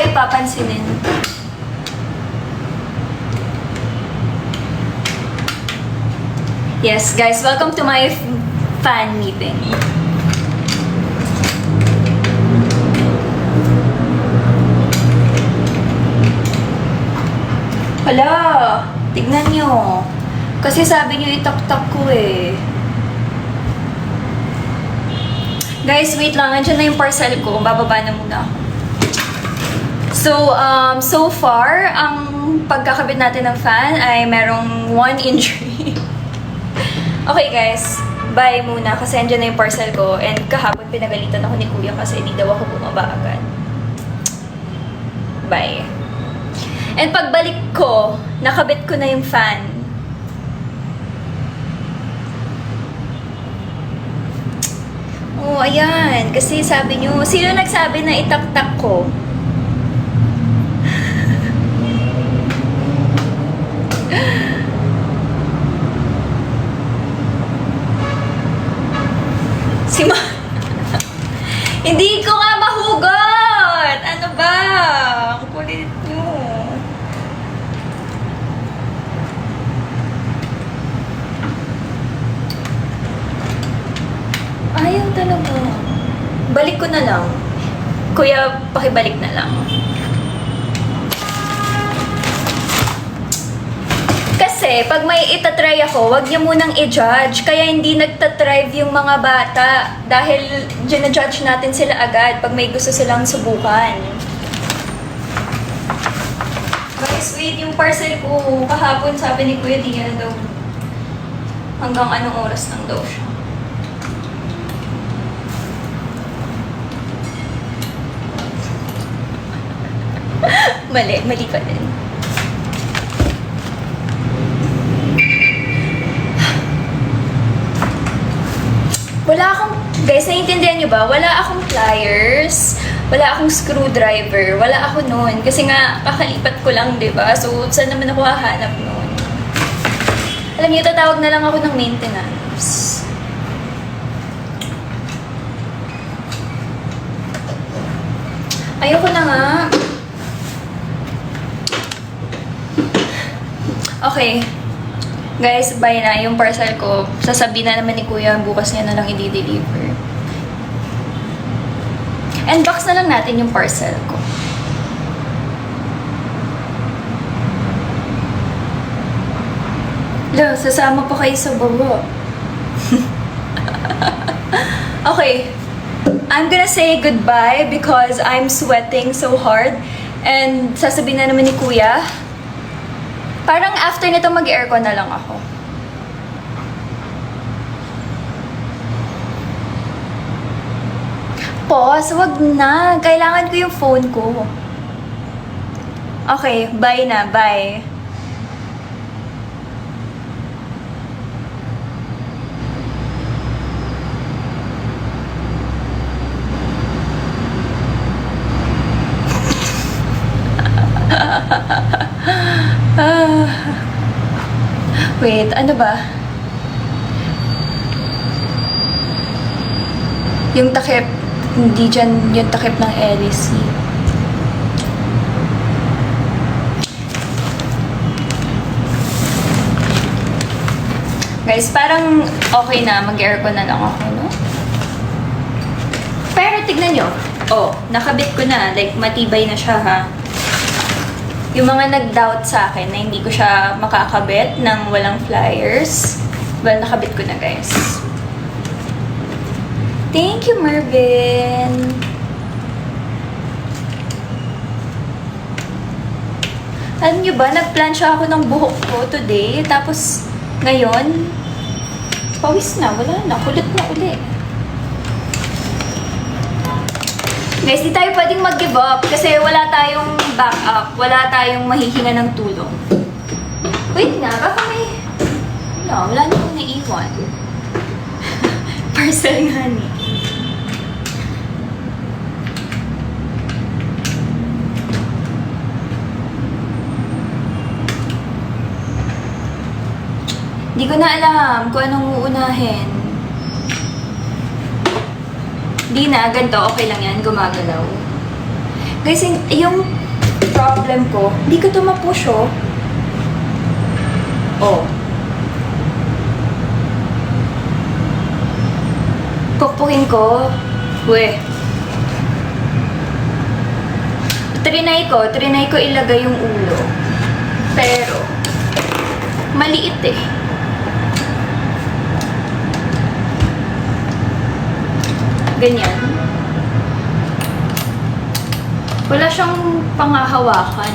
kayo papansinin. Yes, guys, welcome to my fan meeting. Hala, tignan nyo. Kasi sabi nyo itak-tak ko eh. Guys, wait lang. Nandiyan na yung parcel ko. Bababa na muna ako. So far, ang pagkakabit natin ng fan ay merong 1 injury. Okay guys, bye muna kasi andyan na yung parcel ko. And kahapon pinagalitan ako ni Kuya kasi hindi daw ako bumaba agad. Bye. And pagbalik ko, nakabit ko na yung fan. Oh, ayan. Kasi sabi nyo, sino nagsabi na itak-tak ko? Si Ma... Hindi ko nga mahugot! Ano ba? Ang kulit nyo. Ayaw talaga. Balik ko na lang. Kuya, pakibalik na lang. Kasi, pag may itatry ako, wag niya munang i-judge. Kaya hindi nagtatrive yung mga bata. Dahil gina-judge natin sila agad pag may gusto silang subukan. Guys, wait, yung parcel ko kahapon sabi ni Kuya, di na daw. Hanggang anong oras lang daw siya. Mali pa din. Wala akong, guys, naiintindihan nyo ba? Wala akong pliers, wala akong screwdriver, wala ako nun. Kasi nga, kakalipat ko lang, diba? So, saan naman ako hahanap nun? Alam niyo, tatawag na lang ako ng maintenance. Ayoko na nga. Okay. Guys, bye na. Yung parcel ko, sasabihin na naman ni Kuya, bukas niya na lang i-deliver. And box na lang natin yung parcel ko. Lo, sasama pa kayo sa baba. Okay. I'm gonna say goodbye because I'm sweating so hard. And sasabihin na naman ni Kuya, parang after nito mag-aircon na lang ako. Pause, wag na. Kailangan ko yung phone ko. Okay, bye na. Bye. Wait, ano ba? Yung takip, hindi dyan yung takip ng LEC. Guys, parang okay na, mag-aircon na lang ako, no? Pero tignan nyo. Oh, nakabit ko na. Like, matibay na siya, ha? Yung mga nag-doubt sa akin na hindi ko siya makakabit ng walang flyers, well, nakabit ko na, guys. Thank you, Mervin! Alam nyo ba, nag-plansya ako ng buhok ko today, tapos ngayon, pawis na, wala na, kulit na uli. Guys, di tayo pwedeng mag-give up kasi wala tayong backup, wala tayong mahihinga ng tulong. Wait nga, baka may... No, wala na akong naiwan. Parcel nga ni. Hindi ko na alam kung anong uunahin. Di na, ganito, okay lang yan, gumagalaw. Guys, yung problem ko, hindi ko to ma-push, oh. Oh. Pukpukin ko. Weh. Trinay ko ilagay yung ulo. Pero, maliit eh. Ganyan. Wala siyang pangahawakan.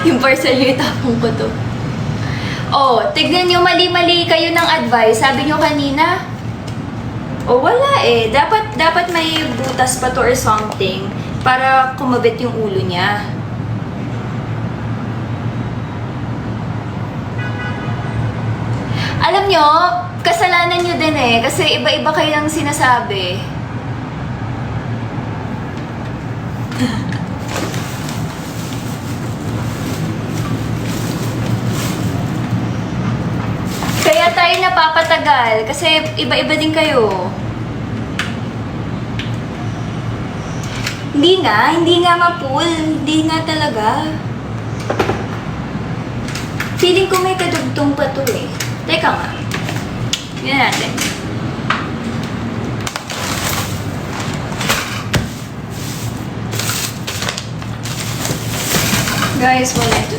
Yung parcel yung itapong ko to. Oh, tignan nyo, mali-mali kayo ng advice. Sabi nyo kanina, oh, wala eh. Dapat may butas pa to or something para kumabit yung ulo niya. Alam nyo, kasalanan nyo din eh. Kasi iba-iba kayo ng sinasabi. Kaya tayo napapatagal. Kasi iba-iba din kayo. Hindi nga ma-pull. Hindi nga talaga. Feeling ko may kadugtong pa to eh. Teka nga. Yan natin. Guys, wala ito.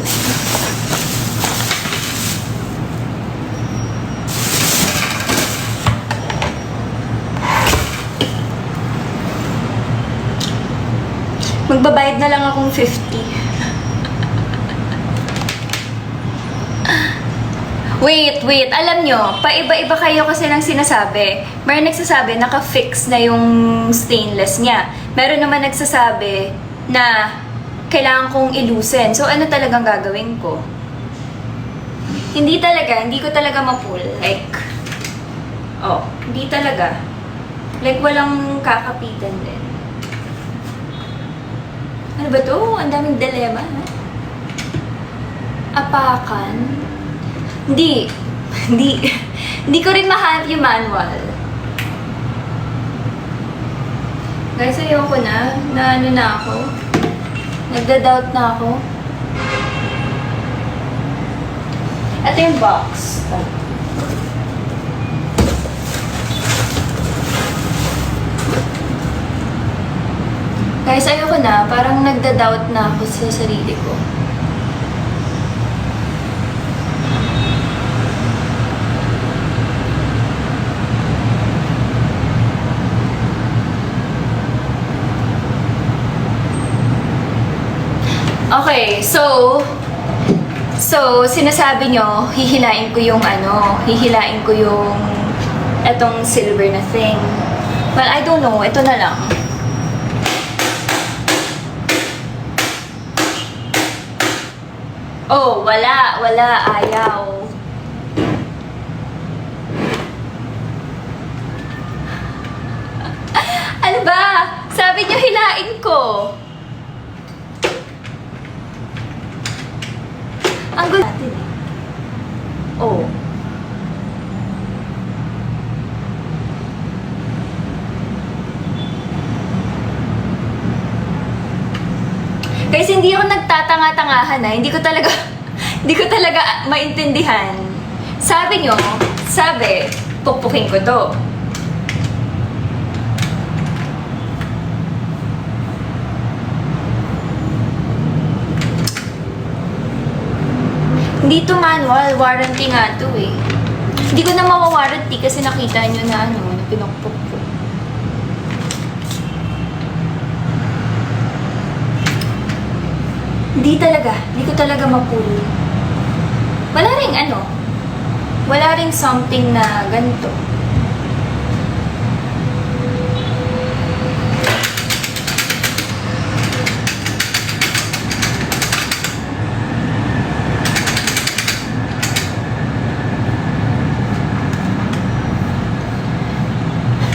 Magbabayad na lang akong 50. Wait. Alam nyo, paiba-iba kayo kasi ng sinasabi. May nagsasabi, naka-fix na yung stainless niya. Meron naman nagsasabi na kailangan kong ilusin. So, ano talagang gagawin ko? Hindi ko talaga ma-pull. Like, oh, hindi talaga. Like, walang kakapitan din. Ano ba to? Ang daming dilemma, ha? Apakan? Hindi ko rin mahanap yung manual. Guys, ayoko na. Ano na ako? Nagda-doubt na ako. Ito yung box. Guys, ayoko na. Parang nagda-doubt na ako sa sarili ko. Okay, so sinasabi nyo, hihilain ko yung etong silver na thing. Well, I don't know, ito na lang. Oh, wala, ayaw. Ano ba? Sabi nyo hilain ko. Ang gulo natin eh. Oh. Kasi hindi ako nagtatanga-tangahan na. Hindi ko talaga maintindihan. Sabi, pukpukin ko to. Hindi to manual, warranty nga to eh. Hindi ko na mawawarranty kasi nakita nyo na na pinukpok ko. Hindi ko talaga mapulo. Wala ring something na ganito.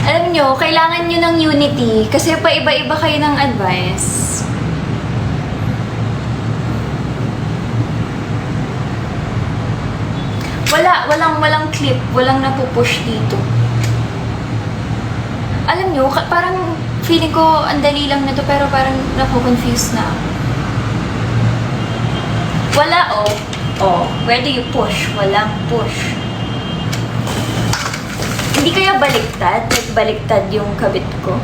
Alam nyo, kailangan nyo ng unity kasi pa-iba-iba kayo ng advice. Walang clip, walang napupush dito. Alam nyo, parang feeling ko ang dali lang na to pero parang naku-confuse na ako. Wala, oh. Oh, where do you push? Walang push. Hindi kaya baliktad? Like, baliktad yung kabit ko.